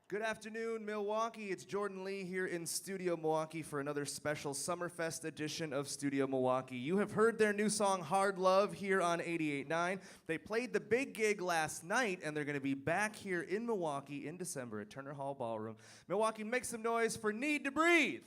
Good afternoon, Milwaukee. It's Jordan Lee here in Studio Milwaukee for another special Summerfest edition of Studio Milwaukee. You have heard their new song, Hard Love, here on 88.9. They played the big gig last night, and they're going to be back here in Milwaukee in December at Turner Hall Ballroom. Milwaukee, make some noise for Need to Breathe.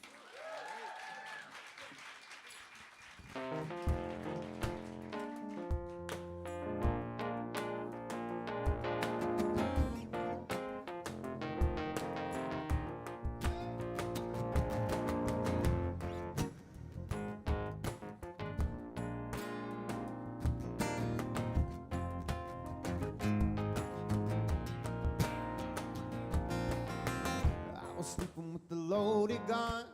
Sleeping with the loaded gun.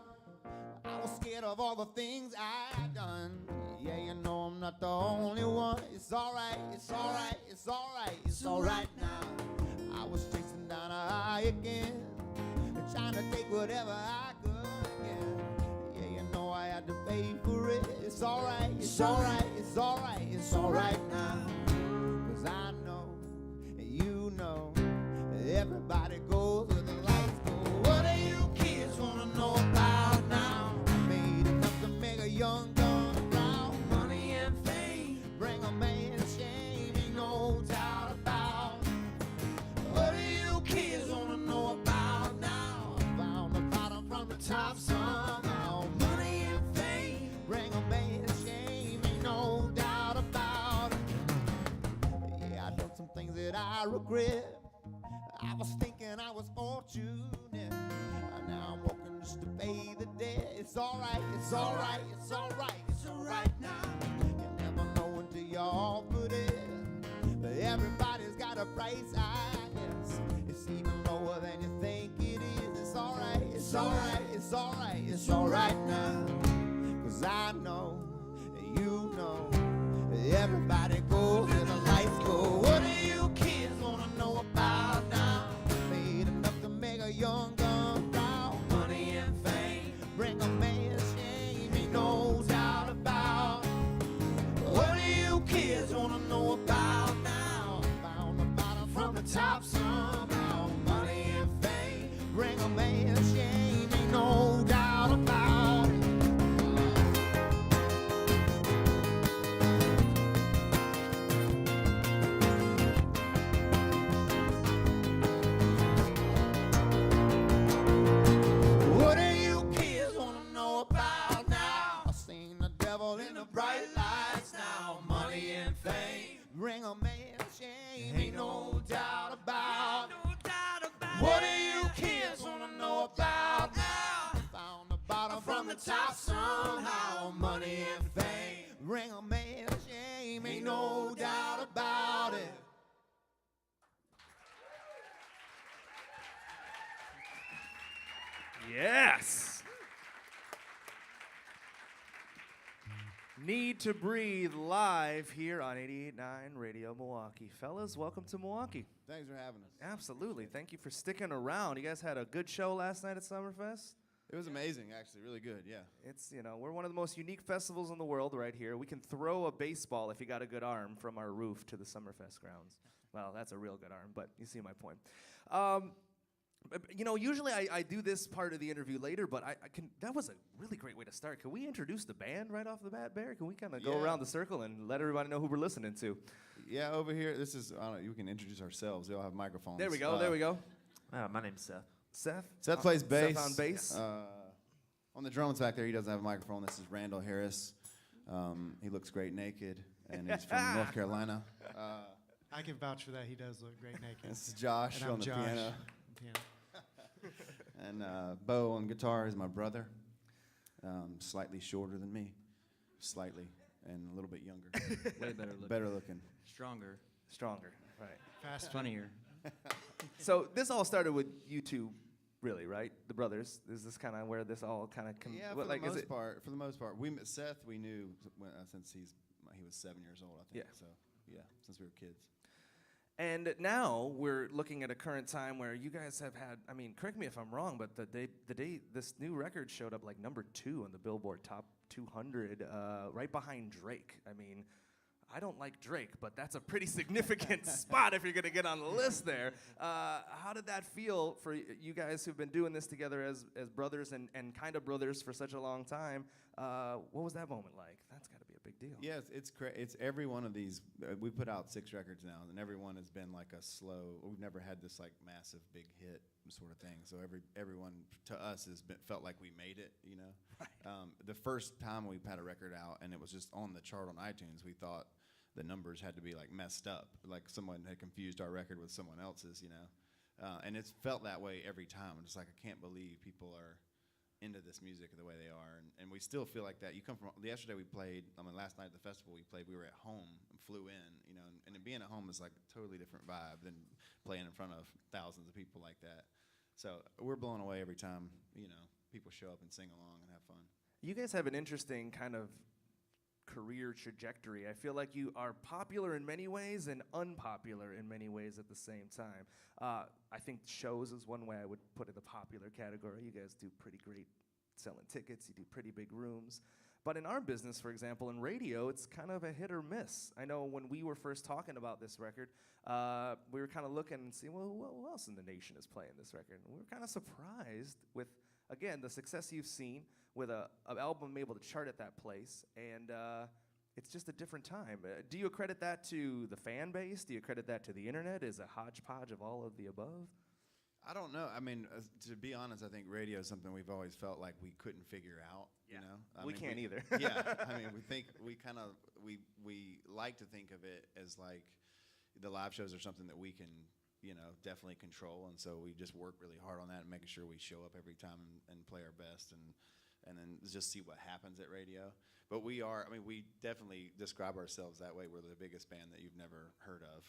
I was scared of all the things I'd done. Yeah, you know I'm not the only one. It's alright, it's alright, it's alright, it's alright now. I was chasing down a high again, trying to take whatever I could again. Yeah, you know I had to pay for it. It's alright, it's alright, it's alright, it's alright now. 'Cause I know, and you know, everybody goes where the lights go. What do you kids wanna know about now? Made enough to make a young gun proud. Money and fame bring a man shame, ain't no doubt about. What do you kids wanna know about now? Found the bottom from the top somehow. Money and fame bring a man shame, ain't no doubt about it. Yeah, I done some things that I regret. I was thinking I was fortunate. Now I'm working just to pay the debt. It's alright, it's alright, it's alright, it's alright now. You never know until you're offered it. But everybody's got a price, I guess. It's even lower than you think it is. It's alright, it's alright, it's alright, it's alright now. 'Cause I know, you know, everybody goes where the lights go. What do you kids wanna know about now? Made enough to make a young gun proud. Money and fame bring a man shame, ain't no doubt about. What do you kids wanna know about now? Found the bottom from the top somehow. Money and fame bring a man shame, ain't no doubt about it. What do you kids wanna know about now? I seen the devil in the bright lights now. Money and fame bring a man shame, ain't no doubt about. What do you kids wanna know about now? Found the bottom from the top somehow. Money and fame bring a man shame, ain't no doubt about it. Yes. Need to Breathe live here on 88.9 Radio Milwaukee. Fellas, welcome to Milwaukee. Thanks for having us. Absolutely. Thank you for sticking around. You guys had a good show last night at Summerfest. It was amazing, actually, really good, yeah. It's, you know, we're one of the most unique festivals in the world right here. We can throw a baseball if you got a good arm from our roof to the Summerfest grounds. Well, that's a real good arm, but you see my point. You know, usually I do this part of the interview later, but that was a really great way to start. Can we introduce the band right off the bat, Barry? Can we kind of go around the circle and let everybody know who we're listening to? Yeah, over here, this is, I don't know, you can introduce ourselves. They all have microphones. There we go, there we go. My name's Seth. Seth Plays bass. Seth on bass. On the drums back there, he doesn't have a microphone. This is Randall Harris. He looks great naked, and he's from North Carolina. I can vouch for that. He does look great naked. This is Josh And I'm on the Josh. piano. And Bo on guitar is my brother, slightly shorter than me, slightly, and a little bit younger. Way better looking. Better looking. Stronger. Stronger, right. Faster. Funnier. So this all started with you two, really, right? The brothers. Is this kind of where this all kind of Yeah, for the most part. For the most part, we met Seth. We knew since he was 7 years old, I think. Yeah. So yeah, since we were kids. And now we're looking at a current time where you guys have had, I mean, correct me if I'm wrong, but the day this new record showed up like #2 on the Billboard Top 200, right behind Drake. I mean, I don't like Drake, but that's a pretty significant spot if you're going to get on the list there. How did that feel for you guys who've been doing this together as brothers and kind of brothers for such a long time? What was that moment like? That's got to be a big deal. Yes, it's every one of these. We put out 6 records now, and every one has been like a slow. We've never had this like massive big hit sort of thing. So everyone to us felt like we made it. You know, the first time we had a record out and it was just on the chart on iTunes, we thought the numbers had to be like messed up, like someone had confused our record with someone else's. You know, and it's felt that way every time. I'm just like, I can't believe people are into this music the way they are, and we still feel like that. You come from yesterday we played. Last night at the festival we played. We were at home and flew in, you know, and being at home is like a totally different vibe than playing in front of thousands of people like that. So we're blown away every time, you know, people show up and sing along and have fun. You guys have an interesting kind of career trajectory. I feel like you are popular in many ways and unpopular in many ways at the same time. I think shows is one way I would put in the popular category. You guys do pretty great selling tickets. You do pretty big rooms. But in our business, for example, in radio, it's kind of a hit or miss. I know when we were first talking about this record, we were kind of looking and seeing, well, who else in the nation is playing this record? And we were kind of surprised with, again, the success you've seen with an album able to chart at that place, and it's just a different time. Do you accredit that to the fan base? Do you accredit that to the internet? Is a hodgepodge of all of the above? I don't know. I mean, to be honest, I think radio is something we've always felt like we couldn't figure out. Yeah. You know, we can't either. Yeah, I mean, we like to think of it as like the live shows are something that we can, you know, definitely control, and so we just work really hard on that and making sure we show up every time and play our best and then just see what happens at radio. But we definitely describe ourselves that way. We're the biggest band that you've never heard of,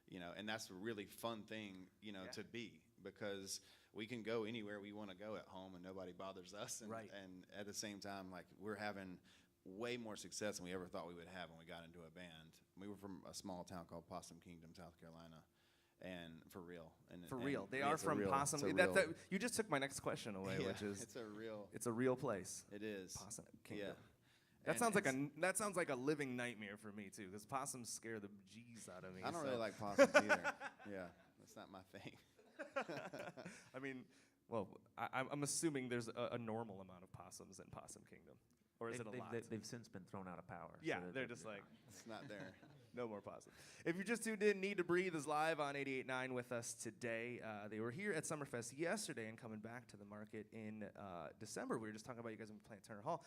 you know, and that's a really fun thing, you know, to be, because we can go anywhere we want to go at home and nobody bothers us. And, and at the same time, like, we're having way more success than we ever thought we would have when we got into a band. We were from a small town called Possum Kingdom, South Carolina. And for real. They are from Possum. You just took my next question away, which is it's a real place. It is. Possum Kingdom. Yeah. That sounds like a living nightmare for me too, because possums scare the jeez out of me. I don't really like possums either. Yeah, that's not my thing. I mean, well, I'm assuming there's a normal amount of possums in Possum Kingdom, or is it a lot? They've since been thrown out of power. Yeah, so they're just like it's not there. No more possums. If you just tuned in, Need to Breathe is live on 88.9 with us today. They were here at Summerfest yesterday and coming back to the market in December. We were just talking about you guys playing Turner Hall.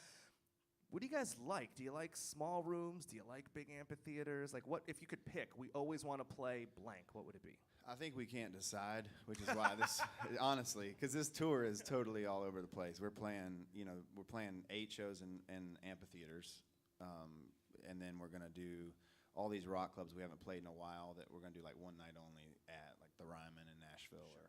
What do you guys like? Do you like small rooms? Do you like big amphitheaters? Like, what if you could pick? We always want to play blank. What would it be? I think we can't decide, which is why this, honestly, because this tour is totally all over the place. We're playing 8 shows in amphitheaters, and then we're gonna do all these rock clubs we haven't played in a while that we're gonna do like one night only at, like the Ryman in Nashville or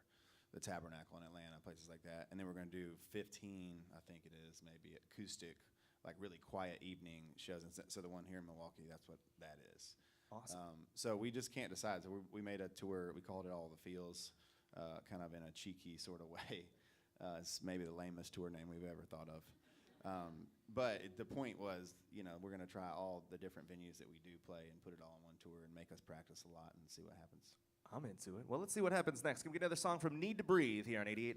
the Tabernacle in Atlanta, places like that. And then we're gonna do 15, I think it is, maybe acoustic, like really quiet evening shows. And so the one here in Milwaukee, that's what that is. Awesome. So we just can't decide. So we made a tour. We called it All the Feels, kind of in a cheeky sort of way. It's maybe the lamest tour name we've ever thought of. But the point was, you know, we're going to try all the different venues that we do play and put it all in one tour and make us practice a lot and see what happens. I'm into it. Well, let's see what happens next. Can we get another song from Need to Breathe here on 88.9?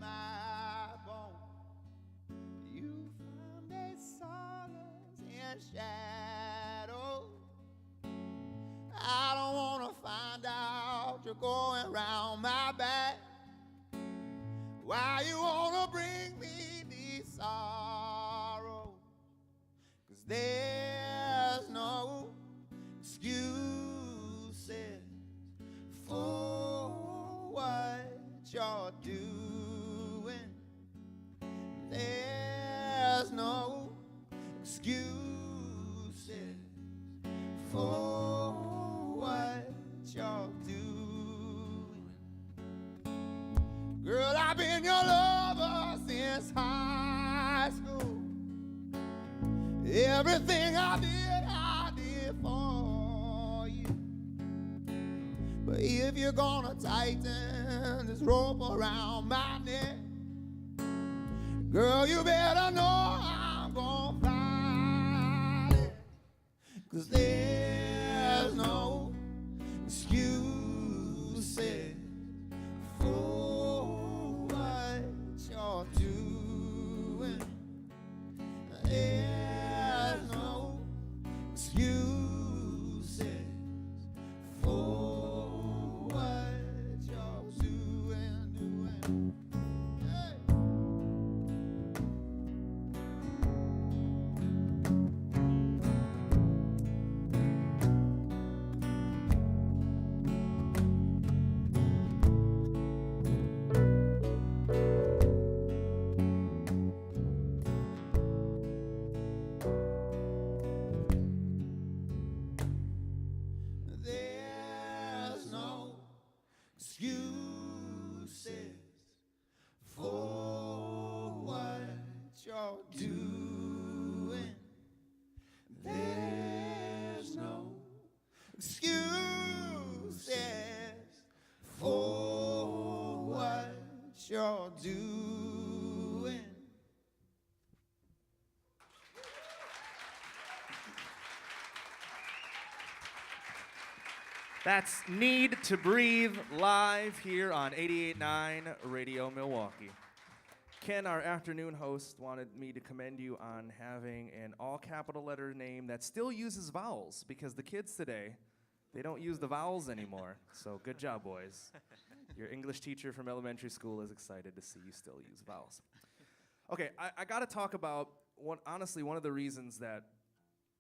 My bone, you found a solace in shadow. I don't wanna find out you're going round my back. Why you wanna bring me these sorrows? 'Cause there's no excuses for what you're doing. There's no excuses for what you're doing. Girl, I've been your lover since high school. Everything I did for you. But if you're gonna tighten this rope around my neck, girl, you better know I'm gonna fight it. 'Cause there's no excuses for what you're doing. There's no excuses for what you're doing. Hey. There's no excuses for what you're doing. There's no excuses for what you're doing. That's Need to Breathe live here on 88.9 Radio Milwaukee. Ken, our afternoon host, wanted me to commend you on having an all capital letter name that still uses vowels, because the kids today, they don't use the vowels anymore. So good job, boys. Your English teacher from elementary school is excited to see you still use vowels. Okay, I got to talk about, one of the reasons that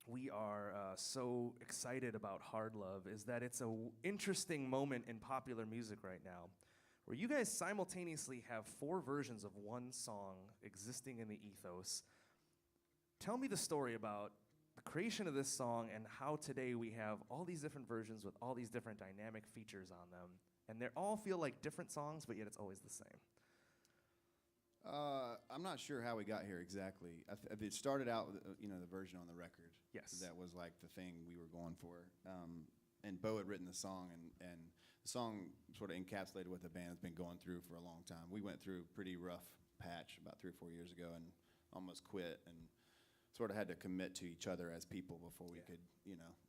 we are so excited about Hard Love is that it's an interesting moment in popular music right now, where you guys simultaneously have 4 versions of one song existing in the ethos. Tell me the story about the creation of this song and how today we have all these different versions with all these different dynamic features on them, and they all feel like different songs, but yet it's always the same. I'm not sure how we got here exactly. It started out with, the version on the record. Yes. That was like the thing we were going for. And Bo had written the song, and the song sort of encapsulated what the band has been going through for a long time. We went through a pretty rough patch about 3 or 4 years ago and almost quit, and sort of had to commit to each other as people before we could,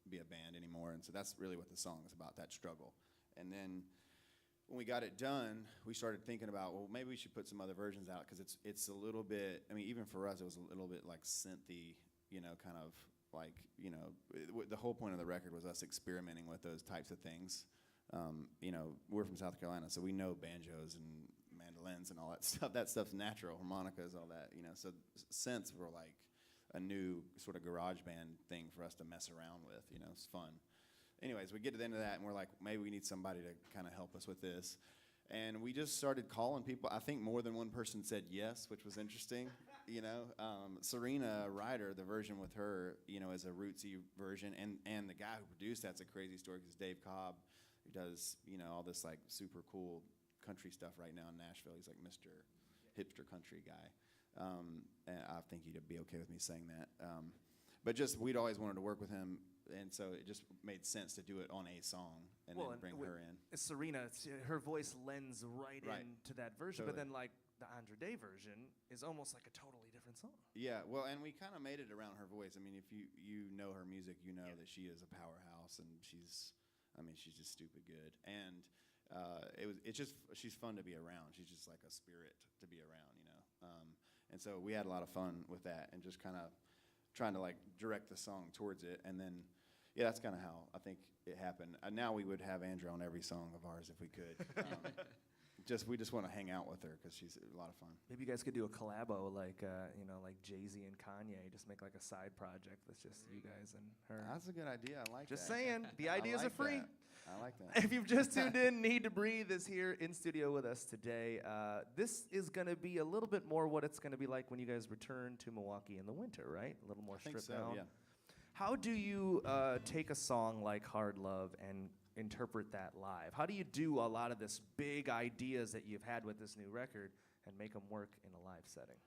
be a band anymore. And so that's really what the song is about, that struggle. And then when we got it done, we started thinking about, well, maybe we should put some other versions out, because it's a little bit, even for us, it was a little bit like synthy, kind of like, the whole point of the record was us experimenting with those types of things. We're from South Carolina, so we know banjos and mandolins and all that stuff. That stuff's natural, harmonicas, all that, So synths were like a new sort of garage band thing for us to mess around with, It's fun. Anyways, we get to the end of that, and we're like, maybe we need somebody to kind of help us with this. And we just started calling people. I think more than one person said yes, which was interesting, Serena Ryder, the version with her, is a rootsy version. And the guy who produced that's a crazy story, because Dave Cobb, who does, all this, like, super cool country stuff right now in Nashville. He's like Mr. Hipster country guy. And I think he'd be okay with me saying that. But just, we'd always wanted to work with him. And so it just made sense to do it on a song and then bring her in. Serena, her voice lends right into that version, Totally. But then like the Andre Day version is almost like a totally different song. Yeah, well, and we kind of made it around her voice. If you know her music, that she is a powerhouse, and she's just stupid good. And she's fun to be around. She's just like a spirit to be around, And so we had a lot of fun with that, and just kind of trying to like direct the song towards it. And then, that's kind of how I think it happened. Now we would have Andrea on every song of ours if we could. We just want to hang out with her, because she's a lot of fun. Maybe you guys could do a collabo like Jay-Z and Kanye. Just make like a side project that's just you guys and her. That's a good idea. I like just that. saying, the ideas are free. I like that. If you've just tuned in, Need to Breathe is here in studio with us today. This is going to be a little bit more what it's going to be like when you guys return to Milwaukee in the winter, right? A little more stripped down. Yeah. How do you take a song like Hard Love and interpret that live? How do you do a lot of this big ideas that you've had with this new record and make them work in a live setting?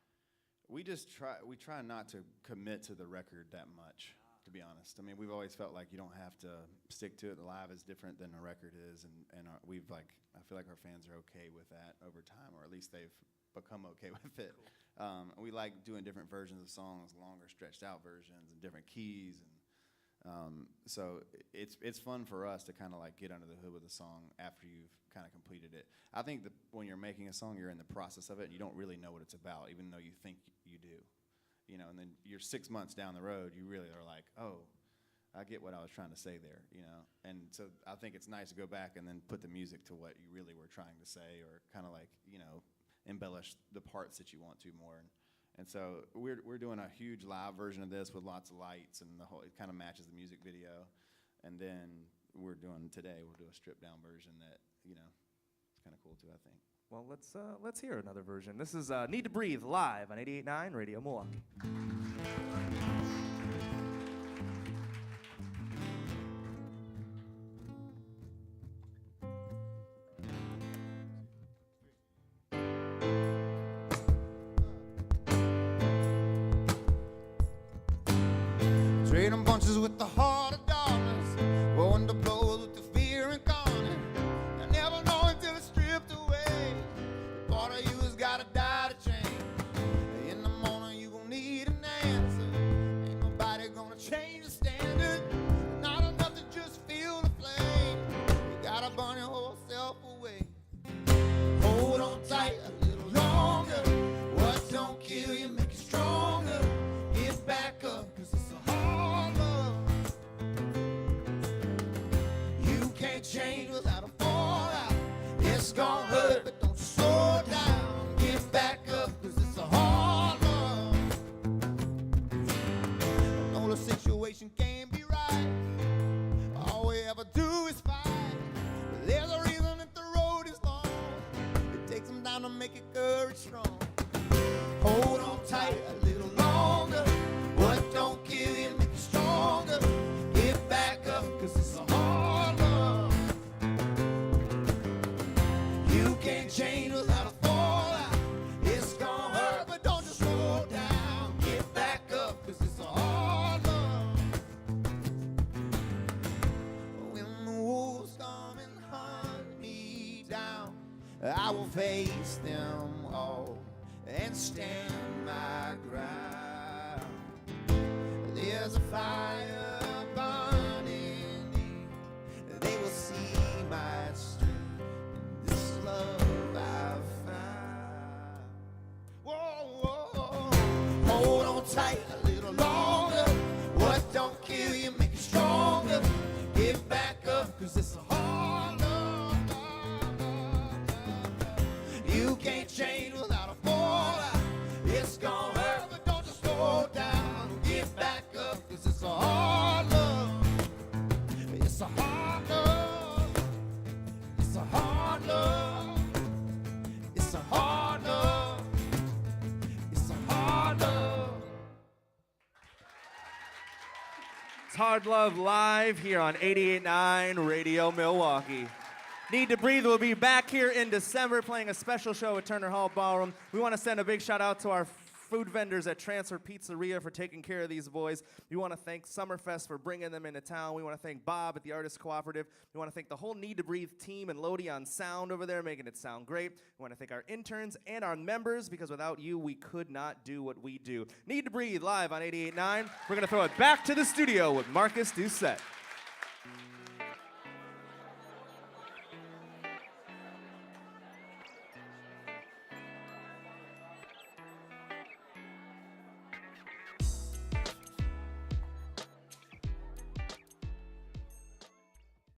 we try not to commit to the record that much, to be honest. I mean, we've always felt like you don't have to stick to it. The live is different than a record is, and I feel like our fans are okay with that over time, or at least they've become okay with it. Cool. We like doing different versions of songs, longer stretched out versions, and different keys, and so it's fun for us to kind of like get under the hood with a song after you've kind of completed it. I think that when you're making a song, you're in the process of it, and you don't really know what it's about, even though you think you do. You know, and then you're 6 months down the road, you really are like, oh, I get what I was trying to say there, you know. And so I think it's nice to go back and then put the music to what you really were trying to say, or kind of like, you know, embellish the parts that you want to more. And so we're doing a huge live version of this with lots of lights, and it kind of matches the music video. And then we'll do a stripped down version that, you know, it's kind of cool too, I think. Well, let's hear another version. This is Need to Breathe live on 88.9 Radio Milwaukee. Trading punches with the heart of darkness, going to blows with the fear incarnate. I never know until it's stripped away. Part of you has gotta die to change. In the morning you gon' need an answer. Ain't nobody gonna change the standard. Not enough to just feel the flame. You gotta burn your whole self away. Hold on tight a little longer. What don't kill you make you stronger. Get back up, 'cause it's a hard love. You can't change without a fallout. It's gonna hurt, but don't slow down. Get back up, 'cause it's a hard love. I know the situation can't be right. All we ever do is fight. But there's a reason that the road is long. It takes some time to make your courage strong. Hold on tight a little longer. What don't kill you make you stronger. Get back up, 'cause it's a hard love. You can't change without a fallout. It's gonna hurt, but don't just slow down. Get back up, 'cause it's a hard love. When the wolves come and hunt me down, I will face them all and stand my ground. There's a fire burning deep. They will see my strength. This love I've found. Whoa, whoa. Hold on tight a little longer. What don't kill you make you stronger. Get back up, 'cause it's a hard love. You can't change without a fallout. It's gonna hurt, but don't just slow down. Get back up, 'cause it's a hard love. It's a hard love. It's a hard love. It's a hard love. It's a hard love. It's Hard Love live here on 88.9 Radio Milwaukee. Need to Breathe will be back here in December playing a special show at Turner Hall Ballroom. We want to send a big shout out to our food vendors at Transfer Pizzeria for taking care of these boys. We want to thank Summerfest for bringing them into town. We want to thank Bob at the Artists Cooperative. We want to thank the whole Need to Breathe team and Lodi on sound over there, making it sound great. We want to thank our interns and our members, because without you, we could not do what we do. Need to Breathe live on 88.9. We're going to throw it back to the studio with Marcus Doucette.